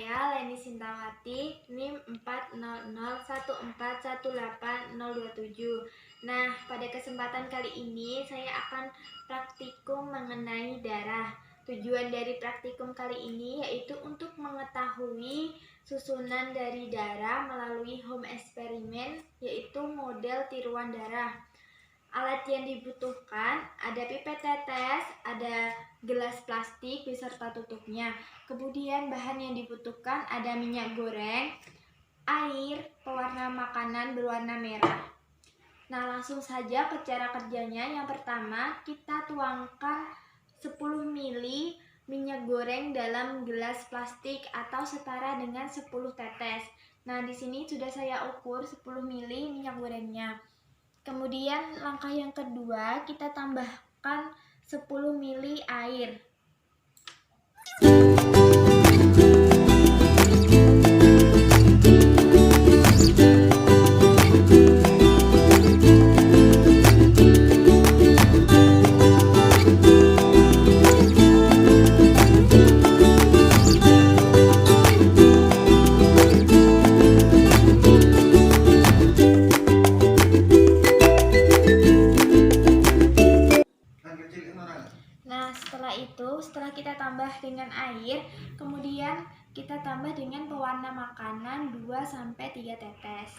saya Leni Sintawati, NIM 40014181027. Nah, pada kesempatan kali ini saya akan praktikum mengenai darah. Tujuan dari praktikum kali ini yaitu untuk mengetahui susunan dari darah melalui home eksperimen, yaitu model tiruan darah. Alat yang dibutuhkan ada pipet tetes, ada gelas plastik beserta tutupnya. Kemudian bahan yang dibutuhkan ada minyak goreng, air, pewarna makanan berwarna merah. Nah, langsung saja ke cara kerjanya. Yang pertama, kita tuangkan 10 ml minyak goreng dalam gelas plastik atau setara dengan 10 tetes. Nah, di sini sudah saya ukur 10 ml minyak gorengnya. Kemudian langkah yang kedua, kita tambahkan 10 ml air. Nah, setelah kita tambah dengan air, kemudian kita tambah dengan pewarna makanan 2-3 tetes.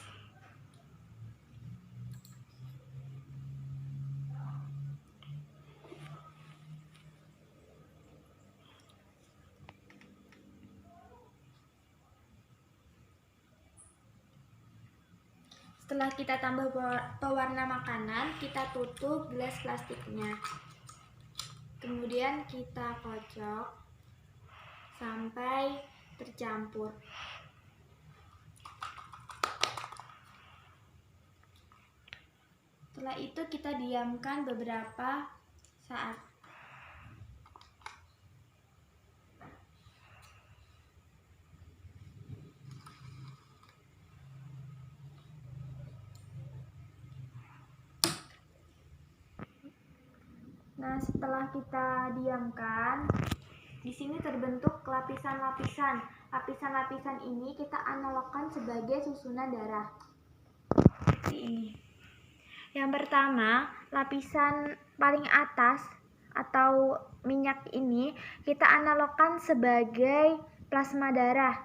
Setelah kita tambah pewarna makanan, kita tutup gelas plastiknya. Kemudian kita kocok sampai tercampur. Setelah itu kita diamkan beberapa saat. Nah, setelah kita diamkan, di sini terbentuk lapisan-lapisan. Lapisan-lapisan ini kita analogkan sebagai susunan darah. Seperti ini. Yang pertama, lapisan paling atas atau minyak ini kita analogkan sebagai plasma darah.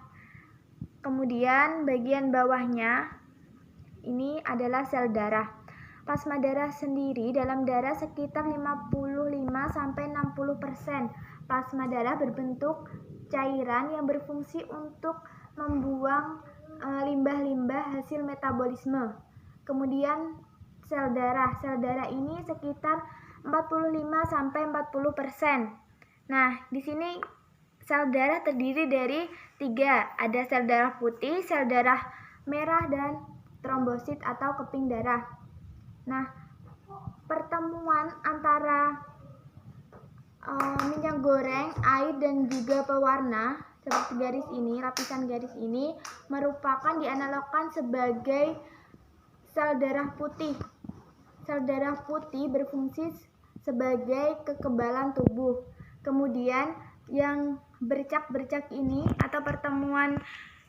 Kemudian bagian bawahnya ini adalah sel darah. Plasma darah sendiri dalam darah sekitar 55-60%. Plasma darah berbentuk cairan yang berfungsi untuk membuang limbah-limbah hasil metabolisme. Kemudian sel darah ini sekitar 45-40%. Nah, di sini sel darah terdiri dari 3, ada sel darah putih, sel darah merah, dan trombosit atau keping darah. Nah, pertemuan antara minyak goreng, air, dan juga pewarna seperti garis ini, lapisan garis ini merupakan dianalogkan sebagai sel darah putih. Sel darah putih berfungsi sebagai kekebalan tubuh. Kemudian yang bercak-bercak ini atau pertemuan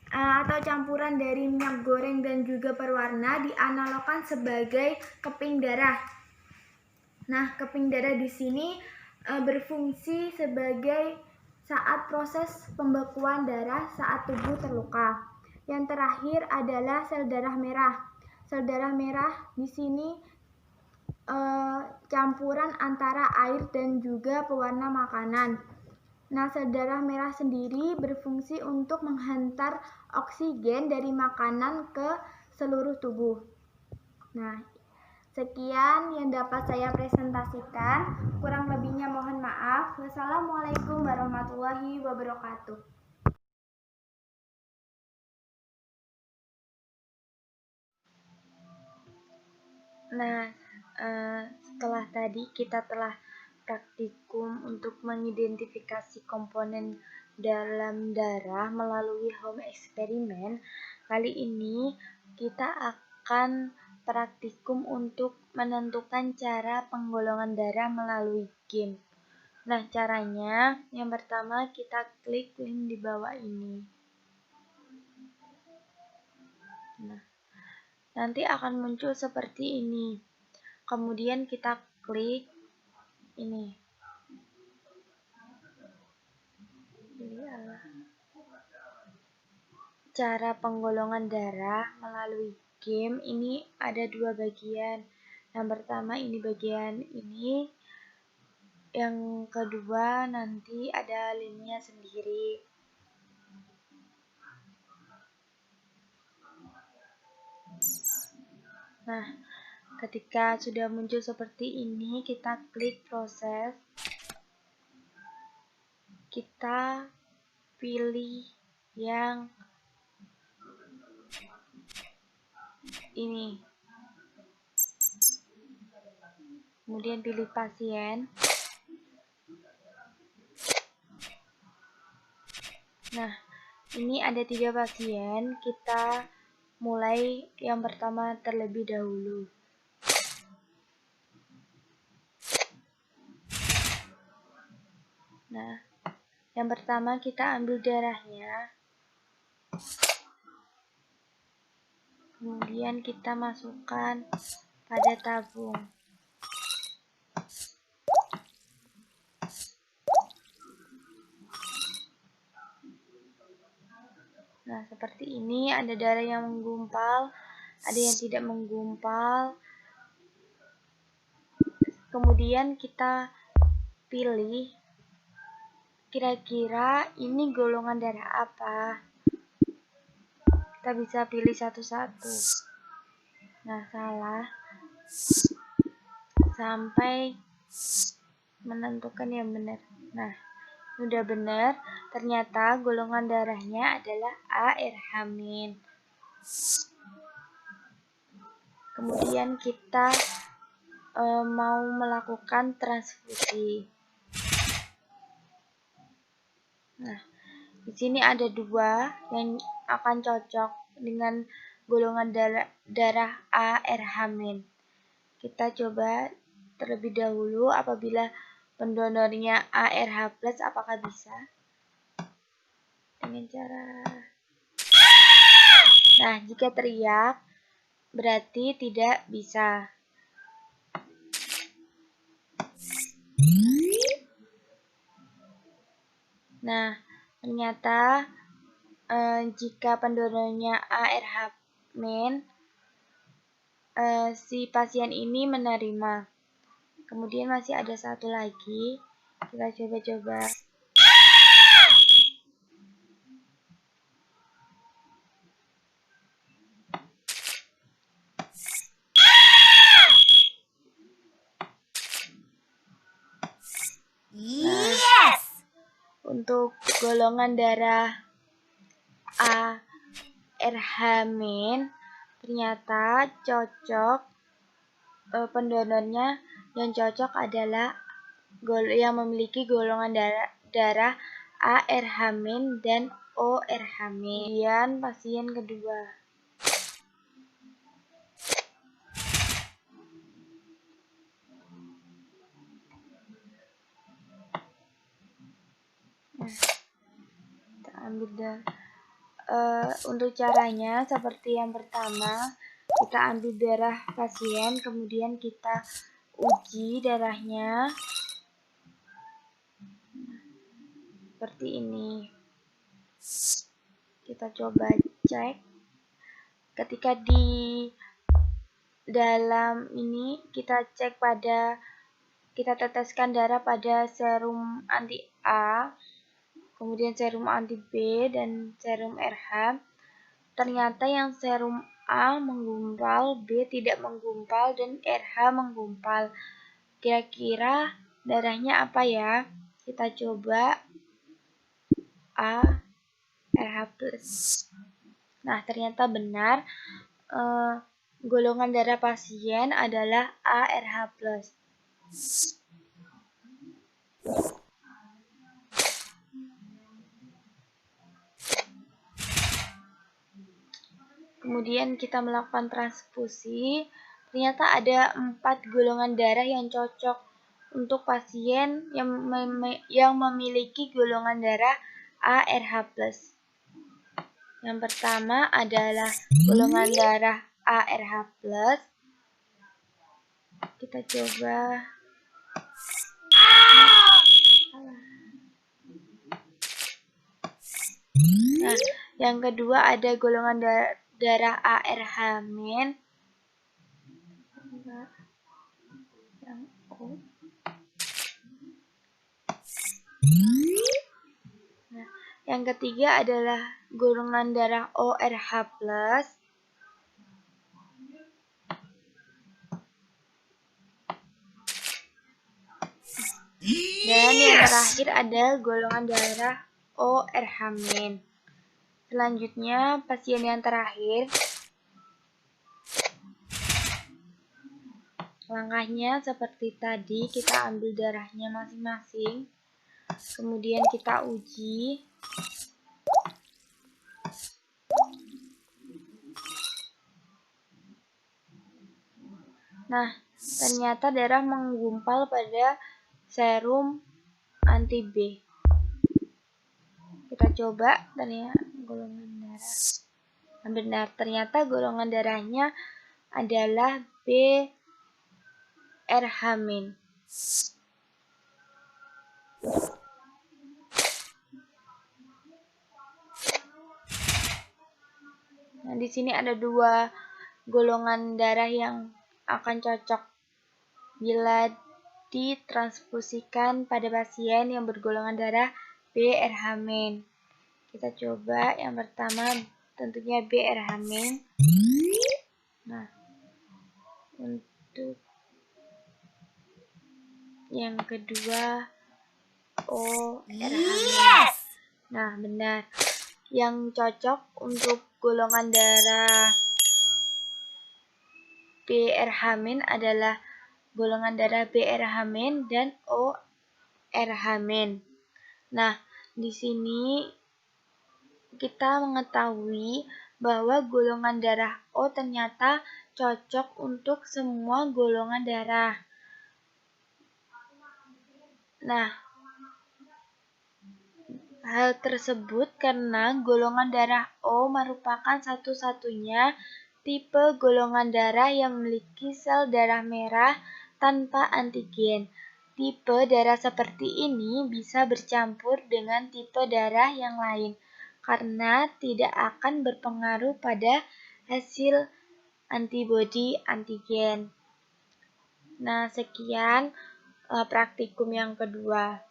atau campuran dari minyak goreng dan juga berwarna dianalogkan sebagai keping darah. Nah, keping darah di sini berfungsi sebagai saat proses pembekuan darah saat tubuh terluka. Yang terakhir adalah sel darah merah. Sel darah merah di sini campuran antara air dan juga pewarna makanan. Nah, sel darah merah sendiri berfungsi untuk menghantar oksigen dari makanan ke seluruh tubuh. Nah, sekian yang dapat saya presentasikan. Kurang lebihnya mohon maaf. Wassalamualaikum warahmatullahi wabarakatuh. Nah, setelah tadi kita telah praktikum untuk mengidentifikasi komponen dalam darah melalui home eksperimen. Kali ini kita akan praktikum untuk menentukan cara penggolongan darah melalui game. Nah, caranya yang pertama kita klik link di bawah ini. Nah, nanti akan muncul seperti ini. Kemudian kita klik ini. Cara penggolongan darah melalui game ini ada dua bagian. Yang pertama ini bagian ini, yang kedua nanti ada linknya sendiri. Nah, ketika sudah muncul seperti ini, kita klik proses. Kita pilih yang ini. Kemudian pilih pasien. Nah, ini ada 3 pasien. Kita mulai yang pertama terlebih dahulu. Nah, yang pertama kita ambil darahnya. Kemudian kita masukkan pada tabung. Nah, seperti ini, ada darah yang menggumpal, ada yang tidak menggumpal. Kemudian kita pilih kira-kira ini golongan darah apa. Kita bisa pilih satu-satu. Nah, salah. Sampai menentukan yang benar. Nah, udah benar. Ternyata golongan darahnya adalah A-RH-. Kemudian kita mau melakukan transfusi. Nah, di sini ada 2 yang akan cocok dengan golongan darah A-RH-. Kita coba terlebih dahulu apabila pendonornya A-RH+, apakah bisa? Dengan cara... Nah, jika teriak, berarti tidak bisa. Nah, ternyata jika pendonornya A-RH-, si pasien ini menerima. Kemudian masih ada satu lagi, kita coba-coba. Yes! Untuk golongan darah A-RH- ternyata cocok, pendonornya yang cocok adalah yang memiliki golongan darah A-RH- dan O-RH-. Kemudian pasien kedua. Nah, kita ambil untuk caranya seperti yang pertama, kita ambil darah pasien, kemudian kita uji darahnya seperti ini. Kita coba cek. Ketika di dalam ini kita cek kita teteskan darah pada serum anti A, kemudian serum anti B dan serum RH. Ternyata yang serum A menggumpal, B tidak menggumpal, dan RH menggumpal. Kira-kira darahnya apa ya? Kita coba A-RH+. Nah, ternyata benar, golongan darah pasien adalah A-RH+. Kemudian kita melakukan transfusi. Ternyata ada 4 golongan darah yang cocok untuk pasien yang memiliki golongan darah A-RH+. Yang pertama adalah golongan darah ARH+. Kita coba. Nah, yang kedua ada golongan darah ARH-. Nah, yang ketiga adalah golongan darah ORH+. Dan yang terakhir ada golongan darah ORH-. Selanjutnya, pasien yang terakhir. Langkahnya seperti tadi, kita ambil darahnya masing-masing. Kemudian kita uji. Nah, ternyata darah menggumpal pada serum anti B. Kita coba ternyata golongan darah. Nah, benar, ternyata golongan darahnya adalah BRH-. Nah, di sini ada dua golongan darah yang akan cocok bila ditransfusikan pada pasien yang bergolongan darah BRH-. Kita coba yang pertama tentunya BRH-. Nah, untuk yang kedua ORH-. Nah, benar. Yang cocok untuk golongan darah BRH- adalah golongan darah BRH- dan ORH-. Nah, di sini kita mengetahui bahwa golongan darah O ternyata cocok untuk semua golongan darah. Nah, hal tersebut karena golongan darah O merupakan satu-satunya tipe golongan darah yang memiliki sel darah merah tanpa antigen. Tipe darah seperti ini bisa bercampur dengan tipe darah yang lain karena tidak akan berpengaruh pada hasil antibodi antigen. Nah, sekian praktikum yang kedua.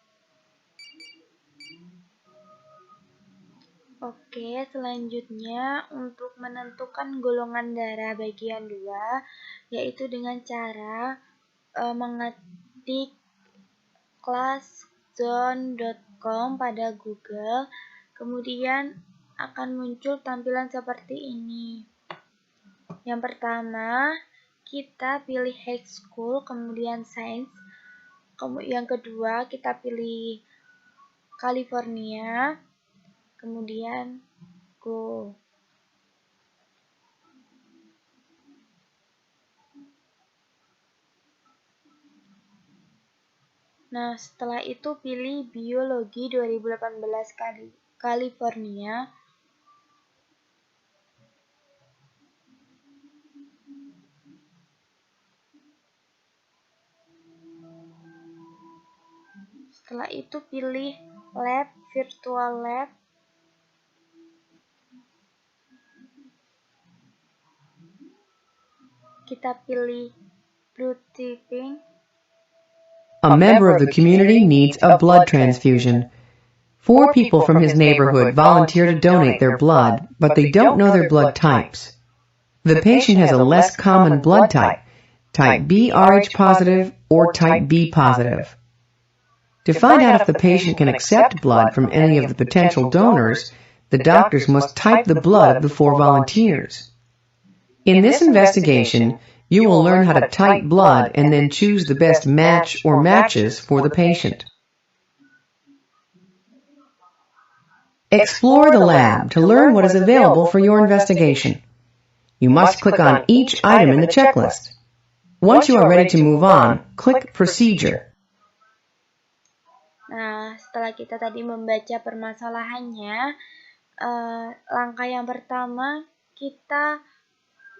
Oke, selanjutnya untuk menentukan golongan darah bagian 2, yaitu dengan cara mengetik classzone.com pada Google, kemudian akan muncul tampilan seperti ini. Yang pertama, kita pilih high school, kemudian science. Yang kedua, kita pilih California. Kemudian go. Nah, setelah itu pilih biologi 2018 California. Setelah itu pilih lab, virtual lab. Kita pilih blue typing. A member of the community needs a blood transfusion. 4 people from his neighborhood volunteer to donate their blood, but they don't know their blood types. The patient has a less common blood type, type B Rh positive or type B positive. To find out if the patient can accept blood from any of the potential donors, the doctors must type the blood of the 4 volunteers. In this investigation, you will learn how to type blood and then choose the best match or matches for the patient. Explore the lab to learn what is available for your investigation. You must click on each item in the checklist. Once you are ready to move on, click Procedure. Nah, setelah kita tadi membaca permasalahannya, langkah yang pertama, kita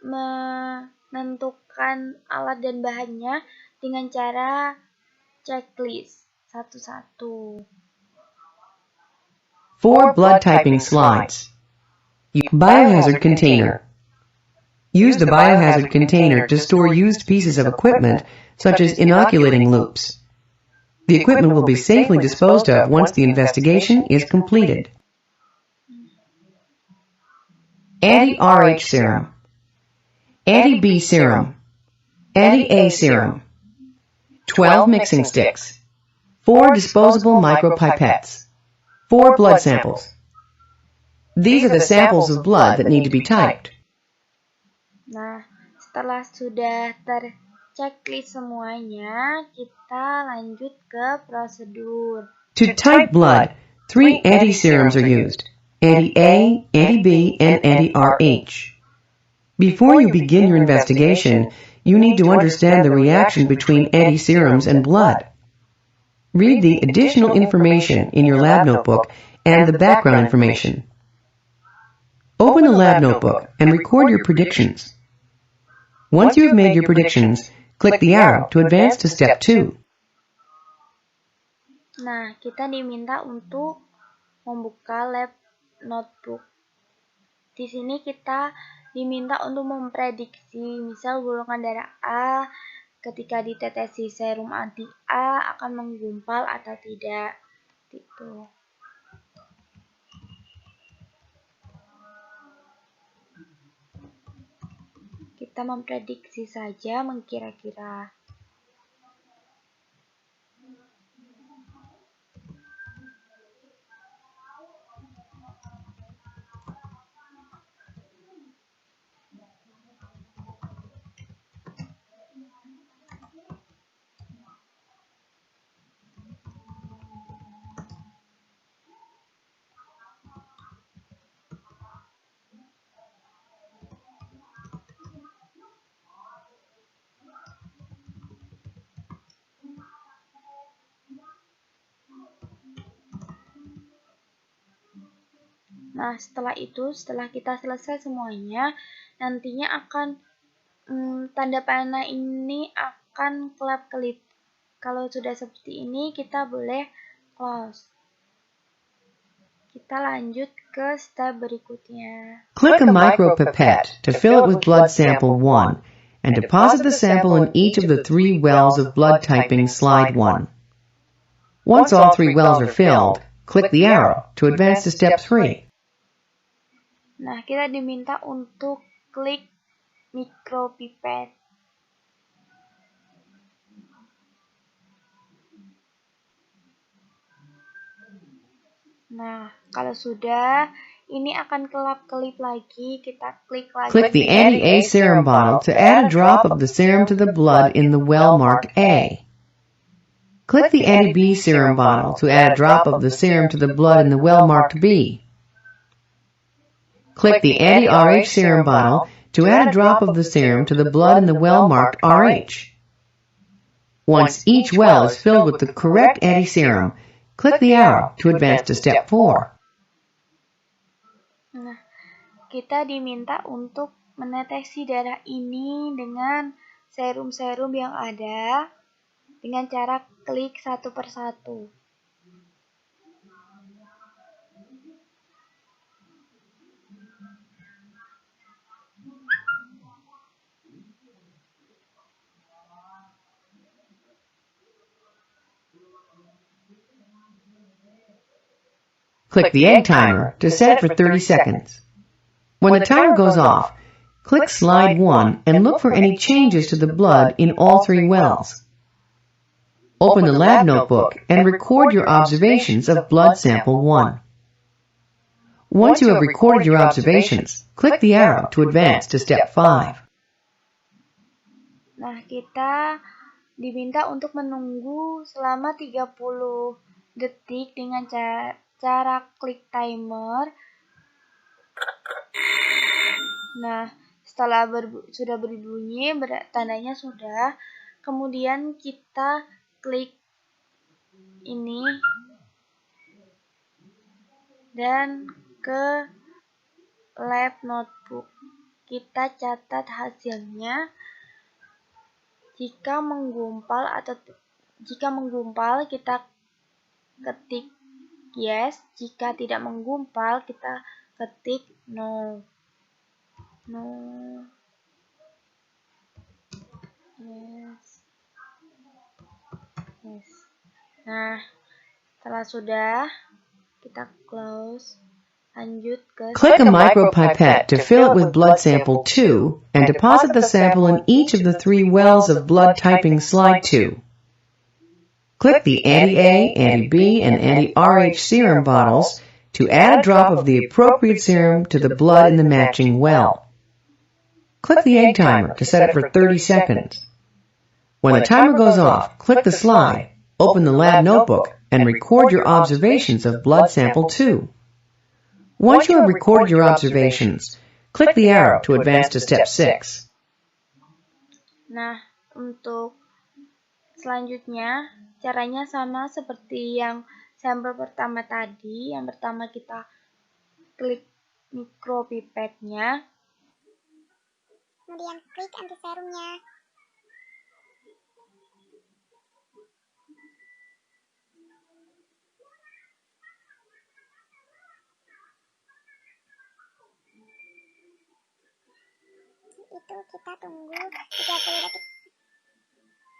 menentukan alat dan bahannya dengan cara checklist satu-satu. 4 blood typing slides. Biohazard container. Use the biohazard container to store used pieces of equipment, such as inoculating loops. The equipment will be safely disposed of once the investigation is completed. Anti-RH serum, anti-B serum, anti-A serum, 12 mixing sticks, 4 disposable micropipettes, 4 blood samples. These are the samples of blood that need to be typed. Nah, setelah sudah terchecklist semuanya, kita lanjut ke prosedur. To type blood, 3 anti-serums are used, anti-A, anti-B, and anti-RH. Before you begin your investigation, you need to understand the reaction between anti-serums and blood. Read the additional information in your lab notebook and the background information. Open the lab notebook and record your predictions. Once you have made your predictions, click the arrow to advance to step 2. Nah, kita diminta untuk membuka lab notebook. Di sini kita diminta untuk memprediksi, misal golongan darah A ketika ditetesi serum anti A akan menggumpal atau tidak. Gitu. Kita memprediksi saja, mengkira-kira. Nah, setelah kita selesai semuanya, nantinya akan tanda panah ini akan kelap-kelip. Kalau sudah seperti ini, kita boleh close. Kita lanjut ke step berikutnya. Click a micropipette to fill it with blood sample 1 and deposit the sample in each of the 3 wells of blood typing slide 1. Once all 3 wells are filled, click the arrow to advance to step 3. Nah, kita diminta untuk klik micropipette. Nah, kalau sudah, ini akan kelap-kelip lagi, kita klik lagi. Click the anti-A serum bottle to add a drop of the serum to the blood in the well marked A. Click the anti-B serum bottle to add a drop of the serum to the blood in the well marked B. Click the anti-RH serum bottle to add a drop of the serum to the blood in the well marked RH. Once each well is filled with the correct anti-serum, click the arrow to advance to step 4. Nah, kita diminta untuk menetesi darah ini dengan serum-serum yang ada dengan cara klik satu persatu. Click the egg timer to set it for 30 seconds. When the timer goes off, click slide 1 and look for any changes to the blood in all 3 wells. Open the lab notebook and record your observations of blood sample 1. Once you have recorded your observations, click the arrow to advance to step 5. Nah, kita diminta untuk menunggu selama 30 detik dengan cara klik timer. Nah, setelah sudah berbunyi, tandanya sudah. Kemudian kita klik ini dan ke lab notebook. Kita catat hasilnya. Jika menggumpal kita ketik yes, jika tidak menggumpal kita ketik no. Yes. Nah, setelah sudah kita close. Lanjut ke Click a micropipette to fill it with blood sample 2 and deposit the sample in each of the 3 wells of blood typing slide 2. Click the anti-A, anti-B, and anti-RH serum bottles to add a drop of the appropriate serum to the blood in the matching well. Click the egg timer to set it for 30 seconds. When the timer goes off, click the slide, open the lab notebook, and record your observations of blood sample 2. Once you have recorded your observations, click the arrow to advance to step 6. Nah, untuk selanjutnya, caranya sama seperti yang sampel pertama tadi. Yang pertama kita klik mikropipetnya. Kemudian klik antiserumnya. Itu kita tunggu 30 detik.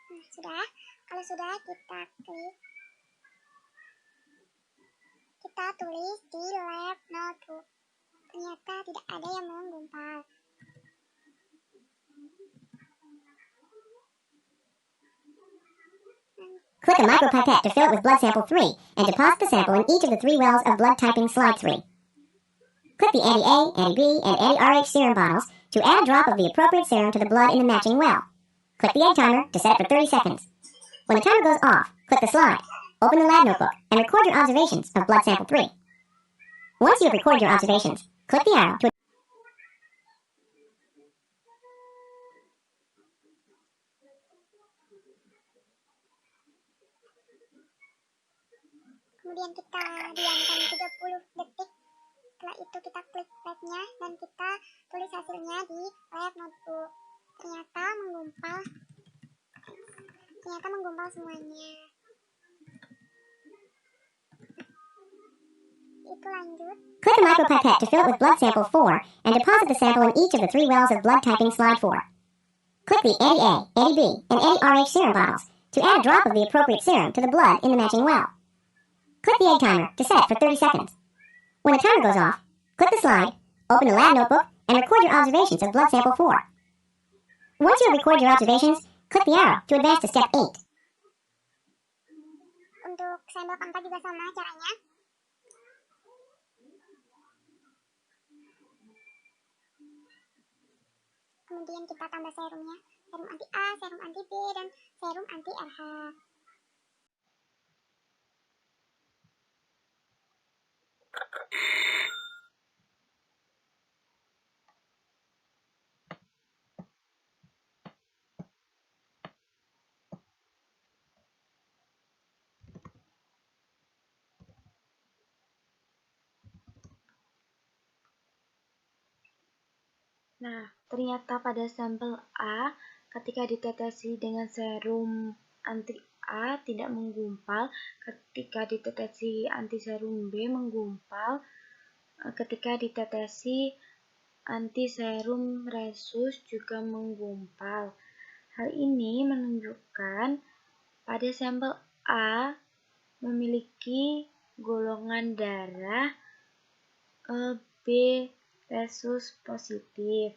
Nah, sudah. Kalau sudah kita klik. Kita tulis di lab notebook. Ternyata tidak ada yang menggumpal. Click a micropipette to fill it with blood sample 3 and deposit the sample in each of the 3 wells of blood typing slide 3. Click the anti-A, anti-B, and anti-RH serum bottles to add a drop of the appropriate serum to the blood in the matching well. Click the egg timer to set it for 30 seconds. When the timer goes off, click the slide, open the lab notebook, and record your observations of blood sample 3. Once you have recorded your observations, click the arrow to Kemudian kita diamkan 30 detik. Setelah itu kita klik labnya dan kita tulis hasilnya di lab notebook. Ternyata menggumpal semuanya. Itu lanjut. click a micropipette to fill it with blood sample 4 and deposit the sample in each of the 3 wells of blood typing slide 4. Click the anti-A, anti-B, and anti-RH serum bottles to add a drop of the appropriate serum to the blood in the matching well. Click the egg timer to set it for 30 seconds. When the timer goes off, click the slide, open the lab notebook, and record your observations of blood sample 4. Once you have recorded your observations, click the arrow to advance to step 8. Untuk sampel keempat juga sama caranya. Kemudian kita tambah serumnya. Serum anti A, serum anti B, dan serum anti RH. Nah, ternyata pada sampel A, ketika ditetesi dengan serum anti A tidak menggumpal, ketika ditetesi anti serum B menggumpal, ketika ditetesi anti serum Rhesus juga menggumpal. Hal ini menunjukkan pada sampel A memiliki golongan darah B Rhesus positif.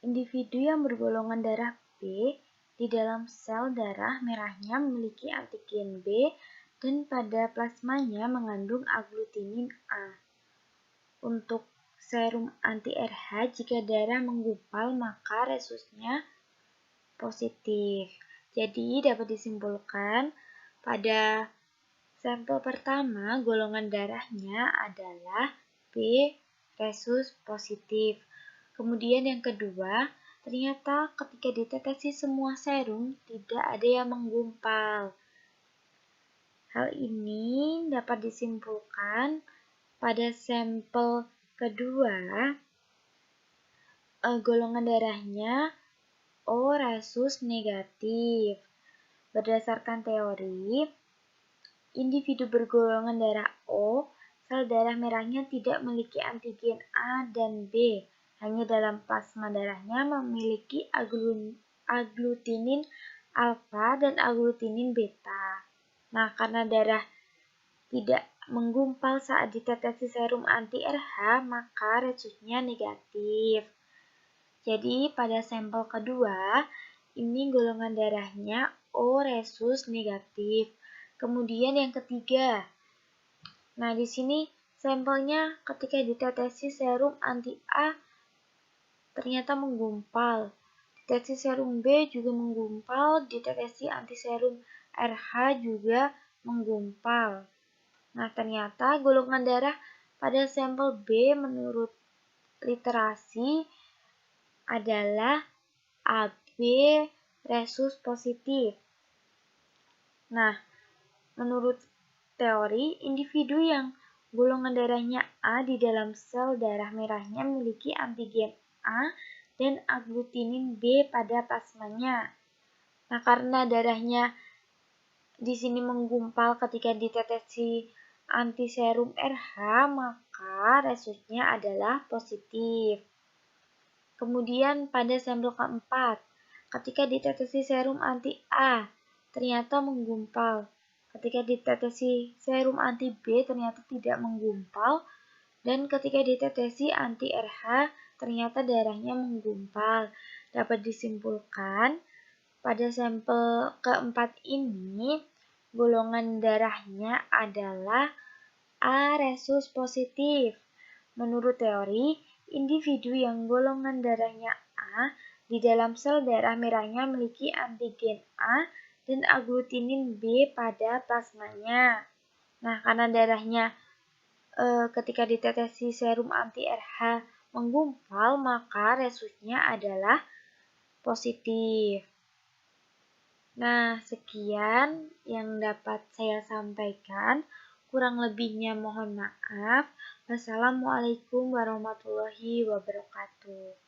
Individu yang bergolongan darah B di dalam sel darah merahnya memiliki antigen B dan pada plasmanya mengandung aglutinin A. Untuk serum anti-RH, jika darah menggumpal maka Rhesusnya positif. Jadi dapat disimpulkan pada sampel pertama, golongan darahnya adalah B Rhesus positif. Kemudian yang kedua, ternyata ketika ditetesi semua serum, tidak ada yang menggumpal. Hal ini dapat disimpulkan pada sampel kedua, golongan darahnya O resus negatif. Berdasarkan teori, individu bergolongan darah O, sel darah merahnya tidak memiliki antigen A dan B, hanya dalam plasma darahnya memiliki aglutinin alfa dan aglutinin beta. Nah, karena darah tidak menggumpal saat ditetesi serum anti-RH, maka resusnya negatif. Jadi, pada sampel kedua, ini golongan darahnya O resus negatif. Kemudian yang ketiga, nah di sini sampelnya ketika ditetesi serum anti-A ternyata menggumpal. Ditetesi serum B juga menggumpal, ditetesi antiserum RH juga menggumpal. Nah, ternyata golongan darah pada sampel B menurut literasi adalah AB resus positif. Nah, menurut teori, individu yang golongan darahnya A di dalam sel darah merahnya memiliki antigen A dan aglutinin B pada plasmanya. Nah, karena darahnya di sini menggumpal ketika ditetesi antiserum RH, maka resusnya adalah positif. Kemudian pada sampel keempat, ketika ditetesi serum anti-A, ternyata menggumpal. Ketika ditetesi serum anti-B, ternyata tidak menggumpal. Dan ketika ditetesi anti-RH, ternyata darahnya menggumpal. Dapat disimpulkan, pada sampel keempat ini, golongan darahnya adalah A resus positif. Menurut teori, individu yang golongan darahnya A di dalam sel darah merahnya memiliki antigen A dan aglutinin B pada plasmanya. Nah, karena darahnya ketika ditetesi serum anti-RH menggumpal, maka resusnya adalah positif. Nah, sekian yang dapat saya sampaikan. Kurang lebihnya mohon maaf. Wassalamualaikum warahmatullahi wabarakatuh.